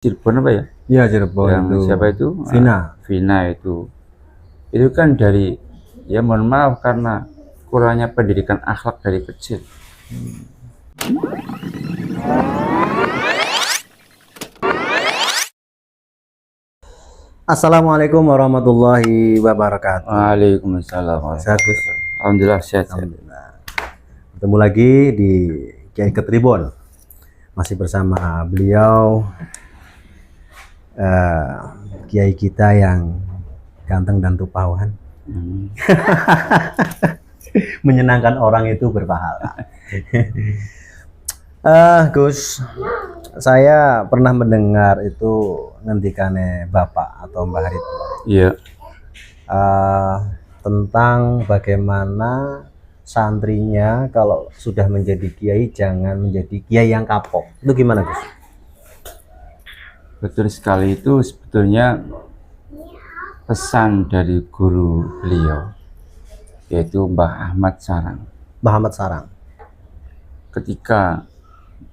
Cirebon apa ya? Iya, Cirebon Yang itu. siapa itu? Vina. Vina itu. Itu kan dari, ya mohon maaf karena kurangnya pendidikan akhlak dari kecil. Assalamualaikum warahmatullahi wabarakatuh. Waalaikumsalam. Sehat, Gus? Alhamdulillah sehat. Alhamdulillah. Ketemu lagi di Kiai Ketribon. Masih bersama beliau, Kiai kita yang ganteng dan rupawan. Menyenangkan orang itu berpahala. Gus, saya pernah mendengar itu ngendikane Bapak atau Mbah Harit, Iya. tentang bagaimana santrinya kalau sudah menjadi kiai jangan menjadi kiai yang kapok. Itu gimana, Gus? Betul sekali, itu sebetulnya pesan dari guru beliau, yaitu Mbah Ahmad Sarang. Mbah Ahmad Sarang. Ketika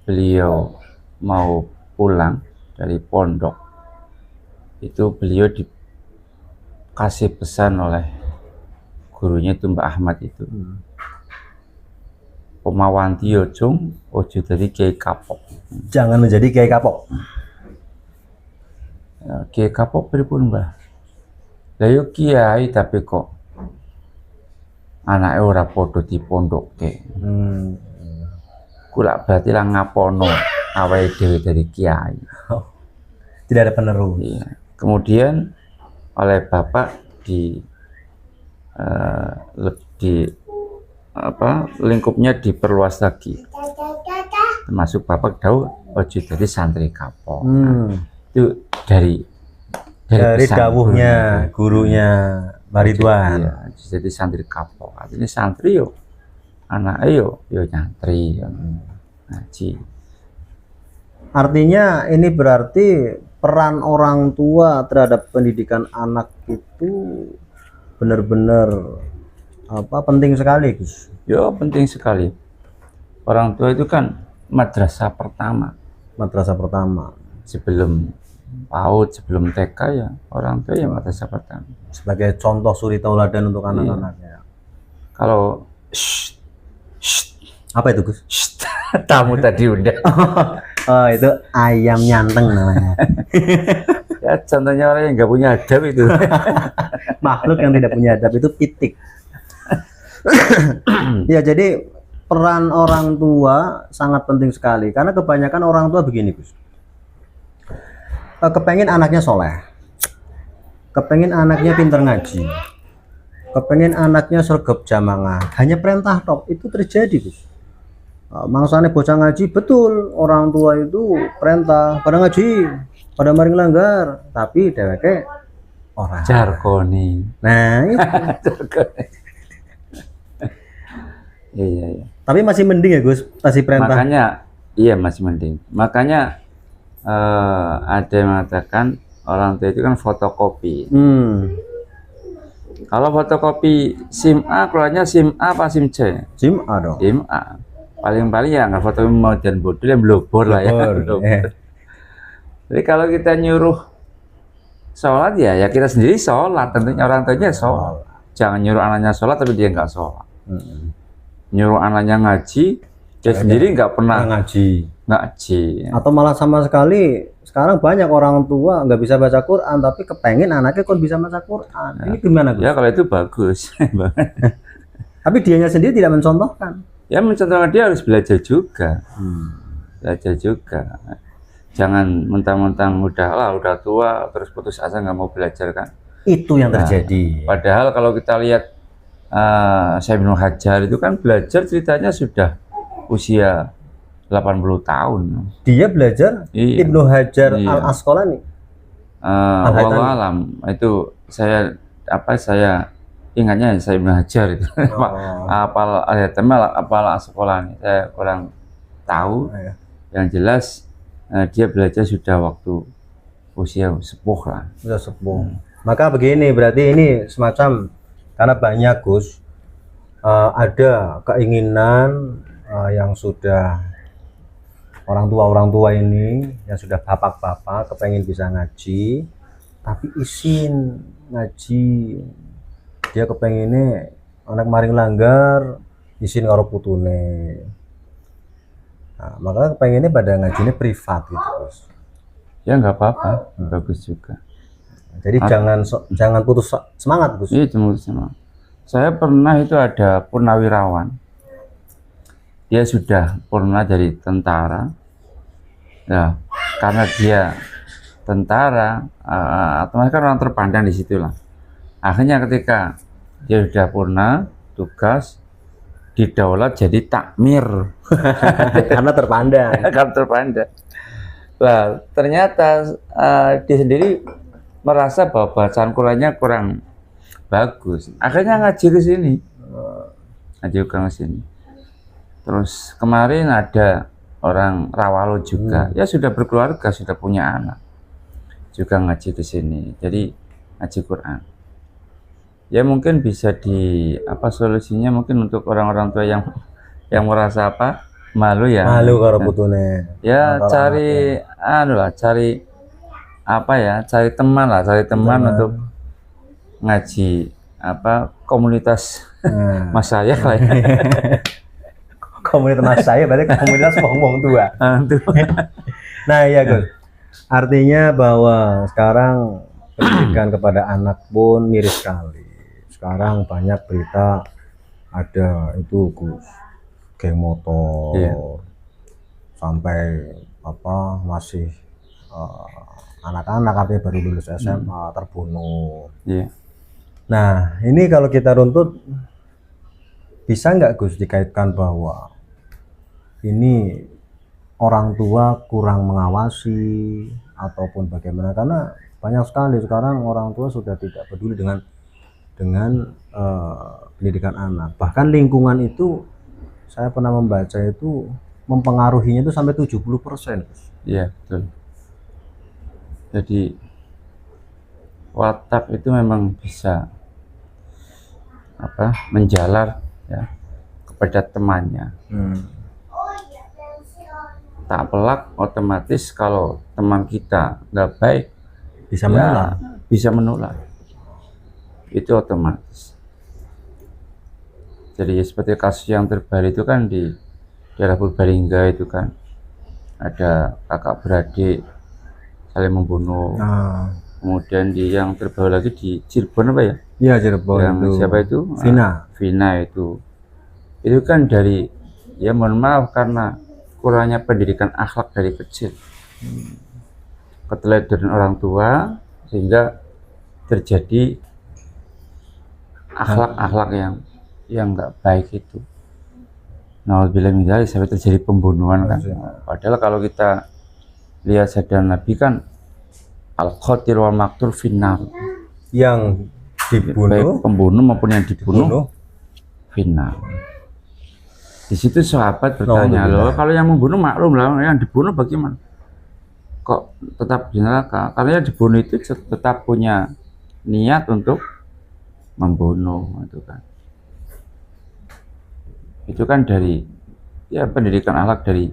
beliau mau pulang dari pondok, itu beliau dikasih pesan oleh gurunya itu Mbah Ahmad itu, pemawanti ojo dadi kiai kapok. Jangan menjadi kiai kapok. Ya, kiai kapok pripun, Mbah? Lah yo kiai tapi kok anake ora padha dipondokke. Kula berarti lah ngapono awake dhewe dari kiai. Tidak ada penerus. Iya. Kemudian oleh Bapak di lingkupnya diperluas lagi. Termasuk Bapak tahu ojo dari santri kapok. Itu dari dawuhnya gurunya Mbah Ridwan. Iya, jadi santri kapok. Artinya santri yo anak yo nyantri ngaji. Artinya ini berarti peran orang tua terhadap pendidikan anak itu benar-benar penting sekali, Gus. Yo penting sekali. Orang tua itu kan madrasah pertama. Madrasah pertama. Sebelum PAUD, sebelum TK ya orang tua ya madrasah pertama. Sebagai contoh suri tauladan untuk anak-anaknya. Kalau apa itu, Gus? Tamu tadi udah. Oh, itu ayam nyanteng namanya. Ya contohnya orang yang nggak punya adab itu. Makhluk yang tidak punya adab itu pitik. Ya, jadi peran orang tua sangat penting sekali karena kebanyakan orang tua begini, Gus. Kepengen anaknya soleh, kepengen anaknya pinter ngaji, kepengen anaknya sregep jamaah, hanya perintah tok itu terjadi, Gus. Mangsane bocah ngaji, betul orang tua itu perintah pada ngaji, pada maring langgar, tapi dheweke ora Jargoni. nah itu. Iya. Tapi masih mending ya, Gus, masih perintah. Makanya iya masih mending. Makanya ada yang mengatakan orang tua itu kan fotokopi. Kalau fotokopi SIM A, keluarnya SIM A apa SIM C? SIM A dong. SIM A. Paling-paling ya nggak foto mau dan bodol yang blobor lah ya. Jadi kalau kita nyuruh sholat ya kita sendiri sholat, tentunya orang tuanya sholat. Jangan nyuruh anaknya sholat tapi dia nggak sholat. Nyuruh anaknya ngaji, dia sendiri nggak pernah ngaji. Atau malah sama sekali sekarang banyak orang tua nggak bisa baca Quran tapi kepengen anaknya kok bisa baca Quran. Ini gimana, Gus? Ya kalau itu bagus. Tapi dianya sendiri tidak mencontohkan. Ya mencontohkan, dia harus belajar juga. Belajar juga. Jangan mentang-mentang udah tua terus putus asa nggak mau belajar kan. Itu yang terjadi. Padahal kalau kita lihat Syekh Ibnu Hajar itu kan belajar ceritanya sudah usia 80 tahun. Dia belajar Ibnu Hajar Al-Asqalani. Wallahu alam. Itu saya ingatnya saya Ibnu Hajar itu. Apal ayatnya apal Asqalani. Saya kurang tahu. Yang jelas dia belajar sudah waktu usia sepuh lah. Sudah sepuh. Maka begini, berarti ini semacam karena banyak, Gus, ada keinginan yang sudah orang tua ini yang sudah bapak-bapak kepengen bisa ngaji, tapi izin ngaji, dia kepengennya anak maring langgar izin karo putune. Nah, makanya kepengennya pada ngajinya privat gitu, Gus. Ya nggak apa-apa, bagus juga. Jadi jangan putus semangat, Gus. Iya, cuma sama. Saya pernah itu ada purnawirawan, dia sudah purna dari tentara. Ya, karena dia tentara, otomatis kan orang terpandang di situlah. Akhirnya ketika dia sudah purna tugas, didaulat jadi takmir. Karena terpandang. Karena terpandang. Nah, ternyata dia sendiri merasa bahwa bacaan Qurannya kurang bagus. Akhirnya ngaji ke sini. Ngaji ke sini. Terus kemarin ada orang Rawalo juga, ya sudah berkeluarga, sudah punya anak, juga ngaji ke sini. Jadi ngaji Quran. Ya mungkin bisa solusinya mungkin untuk orang-orang tua yang merasa malu ya. Malu karo putune. Ya cari cari teman untuk ngaji komunitas mas saya lah ya. Komunitas saya berarti komunitas wong tua. Nah ya Gus, artinya bahwa sekarang pendidikan kepada anak pun miris sekali. Sekarang banyak berita ada itu Gus, geng motor, sampai masih anak-anak artinya baru lulus SMA terbunuh. Nah ini kalau kita runtut, bisa nggak Gus dikaitkan bahwa ini orang tua kurang mengawasi ataupun bagaimana, karena banyak sekali sekarang orang tua sudah tidak peduli dengan pendidikan anak. Bahkan lingkungan itu saya pernah membaca itu mempengaruhinya itu sampai 70%. Iya betul. Jadi watak itu memang bisa menjalar ya kepada temannya. Tak pelak otomatis kalau teman kita nggak baik bisa menular. Itu otomatis. Jadi seperti kasus yang terbaru itu kan di daerah Purbalingga itu kan ada kakak beradik saling membunuh. Kemudian yang terbaru lagi di Cirebon apa ya? Iya Cirebon. Yang itu. siapa itu? Vina itu kan dari, ya mohon maaf, karena kurangnya pendidikan akhlak dari kecil, keteladanan orang tua, sehingga terjadi akhlak-akhlak yang nggak baik itu. Nauzubillah min dzalik, sampai terjadi pembunuhan kan. Padahal kalau kita lihat sabda Nabi kan al-qatil wal maqtul finnar, yang dibunuh, baik pembunuh maupun yang dibunuh finnar. Di situ sahabat bertanya, loh kalau yang membunuh maklum lah, yang dibunuh bagaimana? Kok tetap di neraka? Karena yang dibunuh itu tetap punya niat untuk membunuh, itu kan dari pendidikan akhlak dari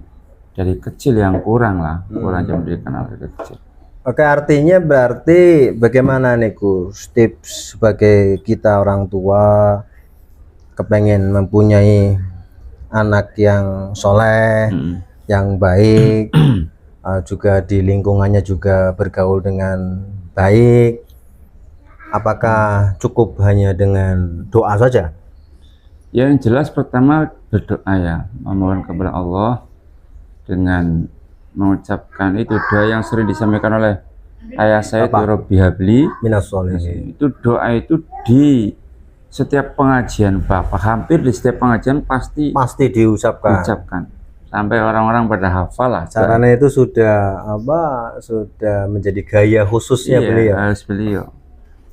kecil yang kurang pendidikan akhlak dari kecil. Oke, artinya berarti bagaimana nih Gus, tips sebagai kita orang tua kepengen mempunyai anak yang soleh, yang baik, juga di lingkungannya juga bergaul dengan baik. Apakah cukup hanya dengan doa saja? Yang jelas pertama berdoa ya, memohon kepada Allah dengan mengucapkan itu doa yang sering disampaikan oleh ayah saya itu Rabbi habli minas sholihin. Itu doa itu di setiap pengajian Bapak, hampir di setiap pengajian pasti diucapkan sampai orang-orang pada hafal lah. Caranya itu sudah menjadi gaya khususnya beliau.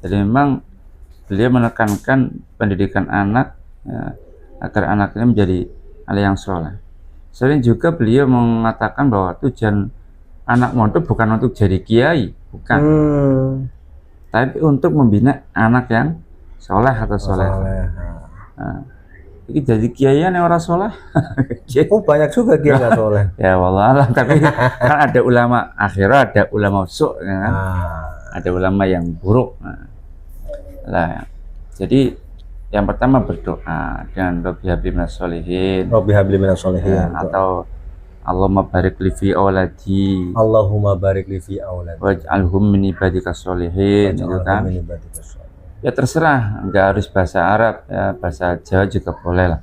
Jadi memang beliau menekankan pendidikan anak ya, agar anaknya menjadi anak yang soleh. Sering juga beliau mengatakan bahwa tujuan anak mondok bukan untuk jadi kiai, bukan, tapi untuk membina anak yang soleh atau soleh. Iki jadi kiai yang orang soleh. Oh banyak juga kiai nggak soleh. Ya wallah, tapi kan ada ulama akhirah, ada ulama usuk, ya kan? Ada ulama yang buruk. Nah, jadi yang pertama berdoa dengan Rabbi habli minas sholihin. Rabbi habli minas sholihin. Atau Allahumma barik li fi auladi. Allahumma barik li fi auladi. Waj'alhum min ibadikas sholihin, gitu kan? Ya terserah, nggak harus bahasa Arab, ya bahasa Jawa juga boleh lah.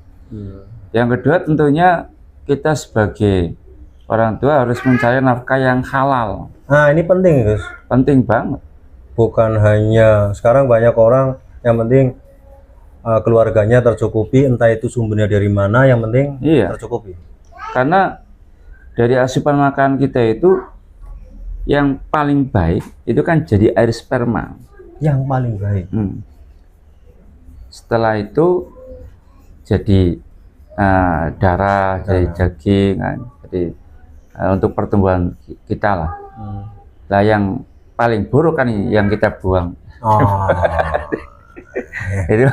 Yang kedua tentunya kita sebagai orang tua harus mencari nafkah yang halal. Nah ini penting Gus. Penting banget. Bukan hanya sekarang banyak orang yang penting keluarganya tercukupi, entah itu sumbernya dari mana, yang penting tercukupi. Karena dari asupan makanan kita itu yang paling baik itu kan jadi air sperma. Yang paling baik. Setelah itu jadi darah, jadi daging, kan. Jadi untuk pertumbuhan kita lah. Lah yang paling buruk kan yang kita buang. Itu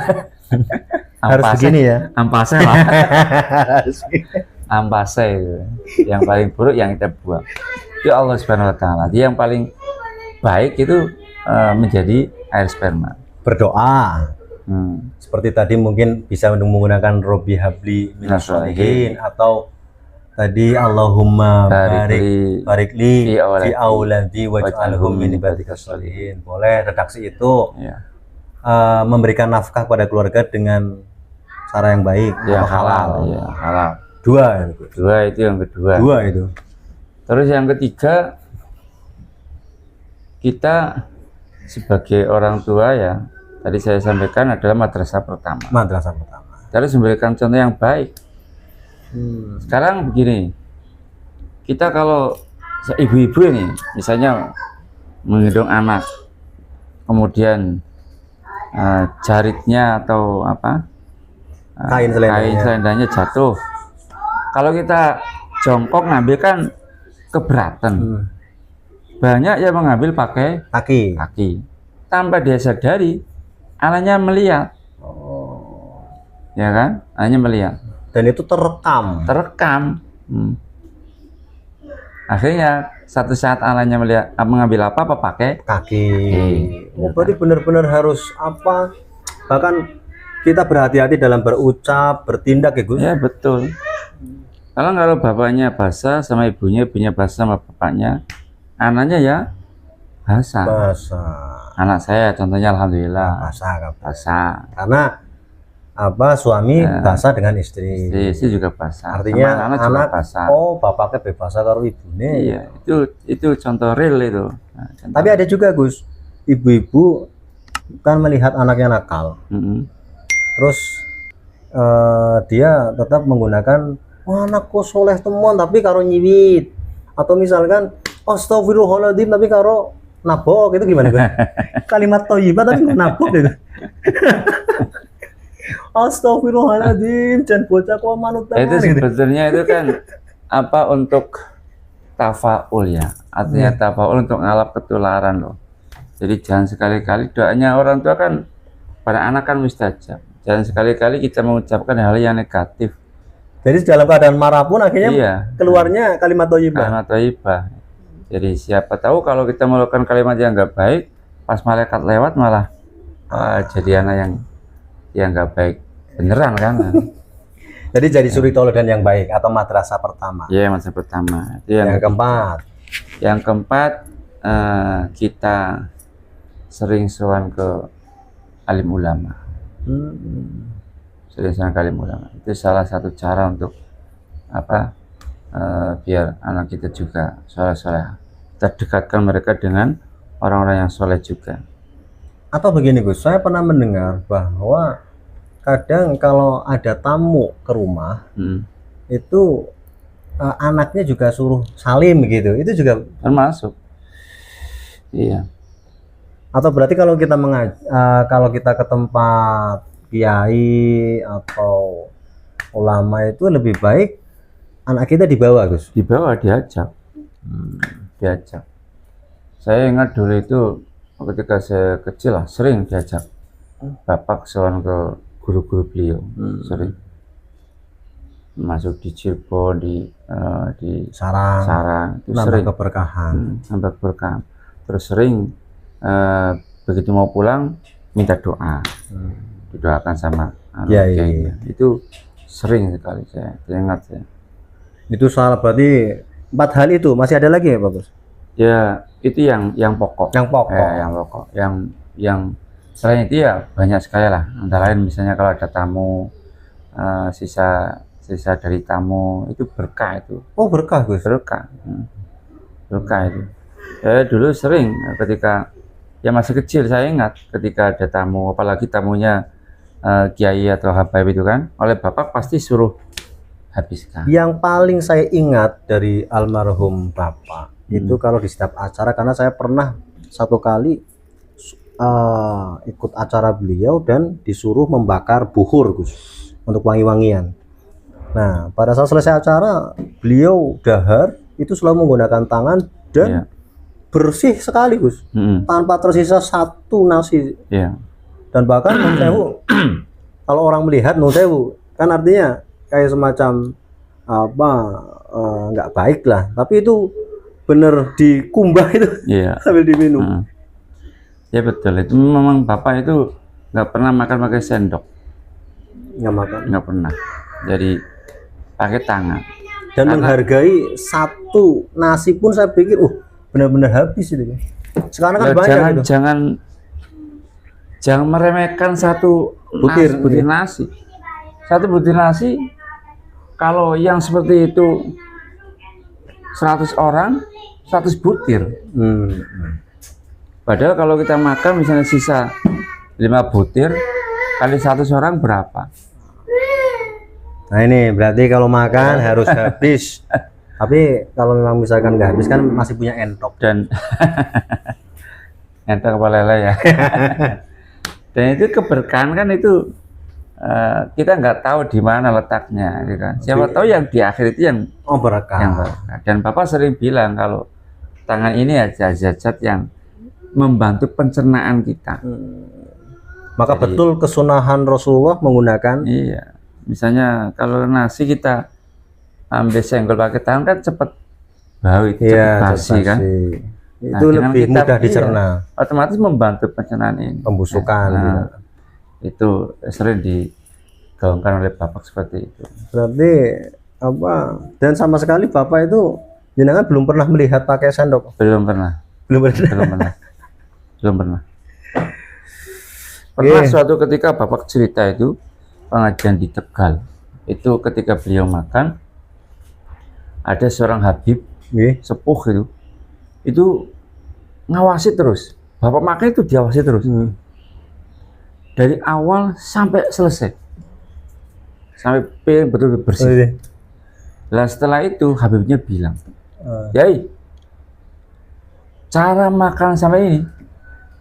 harus begini ya. Ampase lah. Ampase itu. Yang paling buruk yang kita buang. Itu Allah Subhanahu wa taala. Dia yang paling baik itu menjadi air sperma. Berdoa. Seperti tadi mungkin bisa menggunakan Robbi habli minas sholihin, atau tadi Allahumma barik li fi auladi waj'alhum min ibadikas sholihin. Boleh redaksi itu. Memberikan nafkah pada keluarga dengan cara yang baik, yang halal. Ya, halal. Dua itu yang kedua. Dua itu. Terus yang ketiga, kita sebagai orang tua ya, tadi saya sampaikan adalah madrasah pertama. Madrasah pertama. Harus memberikan contoh yang baik. Sekarang begini, kita kalau ibu-ibu ini, misalnya menggendong anak, kemudian jaritnya atau apa, kain selendangnya jatuh. Kalau kita jongkok ngambil kan keberatan. Banyak yang mengambil pakai kaki. Tanpa dia sadari, anaknya melihat. Ya kan? Anaknya melihat. Dan itu terekam. Akhirnya satu saat anaknya melihat mengambil apa pakai kaki. Berarti benar-benar harus apa? Bahkan kita berhati-hati dalam berucap, bertindak ya Gus. Ya betul. Kalau bapaknya basah sama ibunya basah sama bapaknya, anaknya ya basah. Anak saya contohnya alhamdulillah basah. Karena apa, suami basah dengan istri juga basah. Artinya anak juga basah. Oh, bapaknya bebasah karo ibunya. Iya, itu contoh real itu. Tapi ada juga Gus, ibu-ibu kan melihat anaknya nakal. Terus dia tetap menggunakan anakku soleh temuan tapi karo nyiwit, atau misalkan astagfirullahaladzim tapi karo nabok, itu gimana Gus? Kalimat thayyibah tapi nggak nabok gitu. Astagfirullahaladzim, dan bocah kok manut itu sebetulnya itu kan apa, untuk tafaul ya, artinya tafaul untuk ngalap ketularan loh. Jadi jangan sekali-kali doanya orang tua kan pada anak kan mustajab. Jangan sekali-kali kita mengucapkan hal yang negatif. Jadi dalam keadaan marah pun akhirnya keluarnya kalimat thayyibah. Kalimat thayyibah. Jadi siapa tahu kalau kita melakukan kalimat yang nggak baik, pas malaikat lewat malah jadi anak yang nggak baik beneran kan. Jadi jadi suri toladan yang baik atau madrasah pertama. Iya, madrasah pertama. Itu yang keempat kita sering sowan ke alim ulama. Sering sowan ke alim ulama. Itu salah satu cara untuk apa, biar anak kita juga soleh-soleh. Kita dekatkan mereka dengan orang-orang yang soleh juga. Atau begini Gus, saya pernah mendengar bahwa kadang kalau ada tamu ke rumah, itu anaknya juga suruh salim gitu, itu juga termasuk. Iya. Atau berarti kalau kita kalau kita ke tempat kiai atau ulama itu lebih baik anak kita dibawa Gus? Dibawa, diajak. Diajak. Saya ingat dulu itu ketika saya kecil lah, sering diajak bapak sowan ke guru-guru beliau, sering. masuk di Cirebon, di Sarang, Sarang itu nambah sering keberkahan. nambah berkah. Terus sering begitu mau pulang minta doa, didoakan sama Iya, kiainya. Itu sering sekali saya ingat ya. Itu soal berarti 4 hal itu masih ada lagi ya Pak Gus? Ya itu yang pokok. Yang pokok. Yang pokok. Yang selain itu ya banyak sekali lah. Antara lain misalnya kalau ada tamu, sisa dari tamu itu berkah itu. Oh berkah Gus? Berkah. Berkah itu. Dulu sering ketika ya masih kecil saya ingat ketika ada tamu, apalagi tamunya kiai atau habaib itu kan, oleh bapak pasti suruh habiskan. Yang paling saya ingat dari almarhum bapak itu kalau di setiap acara, karena saya pernah satu kali ikut acara beliau dan disuruh membakar buhur Gus untuk wangi-wangian. Nah pada saat selesai acara beliau dahar itu selalu menggunakan tangan dan bersih sekali Gus, tanpa tersisa satu nasi. Dan bahkan nun sewu, kalau orang melihat nun sewu kan artinya kayak semacam apa nggak baik lah, tapi itu bener dikumbah itu sambil diminum. Ya betul, itu memang bapak itu nggak pernah makan pakai sendok, nggak pernah, jadi pakai tangan. Dan menghargai satu nasi pun saya pikir benar-benar habis itu. Sekarang kan banyak jangan meremehkan satu butir nasi. Satu butir nasi kalau yang seperti itu 100 orang 100 butir. Padahal kalau kita makan misalnya sisa 5 butir kali 100 orang berapa? Nah ini berarti kalau makan harus habis. Tapi kalau memang misalkan nggak habis kan masih punya entok. Dan entok kepala lele ya. Dan itu keberkahan kan itu kita nggak tahu di mana letaknya, gitu kan. Siapa tahu yang di akhir itu yang berkah. Yang berkah. Dan Bapak sering bilang kalau tangan ini ada zat-zat yang membantu pencernaan kita. Maka jadi, betul kesunahan Rasulullah menggunakan. Iya. Misalnya kalau nasi kita ambil senggol pakai tangan kan cepat bau itu, cepat basi kan. Itu lebih mudah dicerna. Otomatis membantu pencernaan ini. Pembusukan. Itu sering digaungkan oleh Bapak seperti itu. Berarti apa? Dan sama sekali Bapak itu jenengan belum pernah melihat pakai sendok. Belum pernah. Pernah suatu ketika Bapak cerita itu pengajian di Tegal. Itu ketika beliau makan ada seorang Habib sepuh itu ngawasi terus. Bapak makan itu diawasi terus. Dari awal sampai selesai. Sampai piring betul-betul bersih. Nah setelah itu Habibnya bilang, Yai, cara makan sampai ini,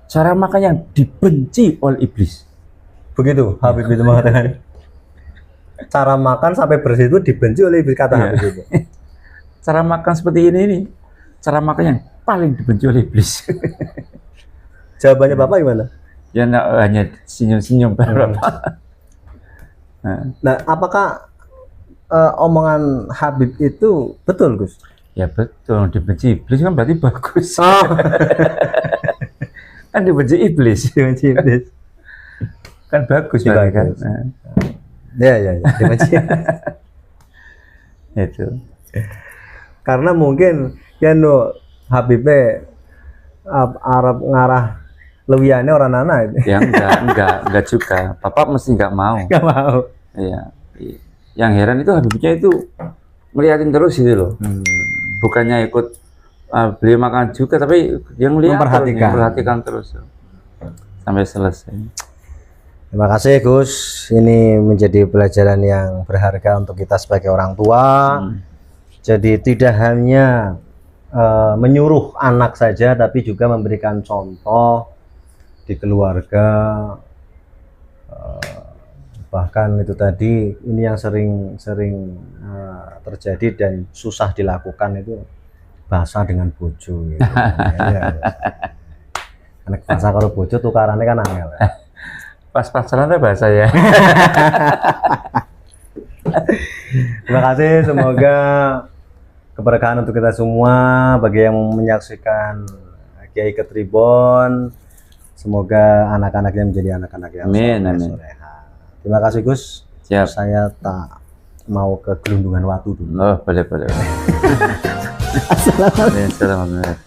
cara makan yang dibenci oleh iblis. Begitu Habib itu mengatakan. Cara makan sampai bersih itu dibenci oleh iblis, kata Habib itu. Cara makan seperti ini nih, cara makan yang paling dibenci oleh iblis. Jawabannya Bapak gimana? Ya hanya senyum-senyum Bapak. Nah, apakah omongan Habib itu betul, Gus? Ya betul, dibenci iblis kan berarti bagus. Kan dibenci iblis. Kan bagus berarti kan. Ya, dibenci. Itu. Karena mungkin kan Habibnya Arab ngarah lewiannya orang nana itu. Ya enggak juga. Bapak mesti enggak mau. Enggak mau. Iya. Yang heran itu Habibnya itu ngeliatin terus itu loh. Bukannya ikut beliau makan juga, tapi yang memperhatikan terus sampai selesai. Terima kasih Gus. Ini menjadi pelajaran yang berharga untuk kita sebagai orang tua. Jadi tidak hanya menyuruh anak saja, tapi juga memberikan contoh di keluarga. Bahkan itu tadi ini yang sering terjadi dan susah dilakukan itu bahasa dengan bojo gitu. Anak bahasa kalau bojo tukarannya kan angel. Pas pacaran bahasa ya. Terima kasih, semoga keberkahan untuk kita semua bagi yang menyaksikan Kiai Ketribon. Semoga anak-anaknya menjadi anak-anak yang Amin, soleh, amin. soleha. Terima kasih Gus. Siap. Saya tak mau ke gelundungan waktu dulu. Oh, boleh. Assalamualaikum. Assalamualaikum.